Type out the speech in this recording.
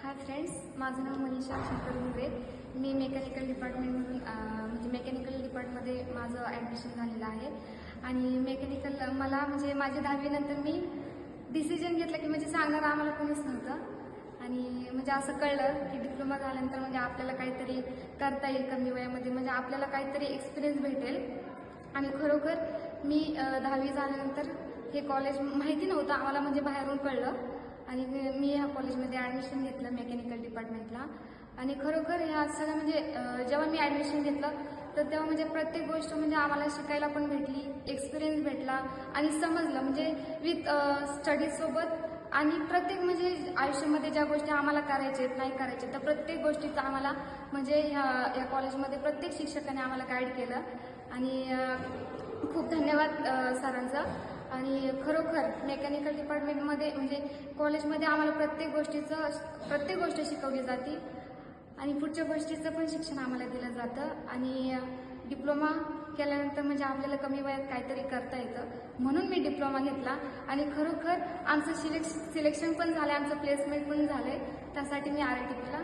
Hi friends, माझं नाव मनीषा शंकर घुगरे. मी mechanical डिपार्टमेंटमधून म्हणजे mechanical डिपार्टमध्ये माझं ॲडमिशन झालेलं आहे. आणि मेकॅनिकल मला म्हणजे माझ्या 10वी नंतर मी डिसिजन घेतलं की म्हणजे सांगणारं आम्हाला कोणीच नव्हतं. आणि म्हणजे असं कळलं की डिप्लोमा झाल्यानंतर म्हणजे आपल्याला काहीतरी करता येईल कमी वयामध्ये, म्हणजे आपल्याला काहीतरी एक्सपिरियन्स भेटेल. आणि खरोखर मी 10वी झाल्यानंतर हे कॉलेज माहिती नव्हतं आम्हाला, म्हणजे बाहेरून कळलं. आणि मी ह्या कॉलेजमध्ये ॲडमिशन घेतलं मेकॅनिकल डिपार्टमेंटला. आणि खरोखर ह्या सगळ्या म्हणजे जेव्हा मी ॲडमिशन घेतलं तर तेव्हा म्हणजे प्रत्येक गोष्ट म्हणजे आम्हाला शिकायला पण भेटली, एक्सपिरियन्स भेटला आणि समजलं म्हणजे विथ स्टडीजसोबत. आणि प्रत्येक म्हणजे आयुष्यामध्ये ज्या गोष्टी आम्हाला करायच्या नाही करायच्या तर प्रत्येक गोष्टीचं आम्हाला म्हणजे या कॉलेजमध्ये प्रत्येक शिक्षकाने आम्हाला गाईड केलं. आणि खूप धन्यवाद सरांचं. आणि खरोखर मेकॅनिकल डिपार्टमेंटमध्ये म्हणजे कॉलेजमध्ये आम्हाला प्रत्येक गोष्ट शिकवली जाते आणि पुढच्या गोष्टीचं पण शिक्षण आम्हाला दिलं जातं. आणि डिप्लोमा केल्यानंतर म्हणजे आपल्याला कमी वयात काहीतरी करता येतं, म्हणून मी डिप्लोमा घेतला. आणि खरोखर आमचं सिलेक्शन पण झालं, आमचं प्लेसमेंट पण झालं आहे. त्यासाठी मी RITPला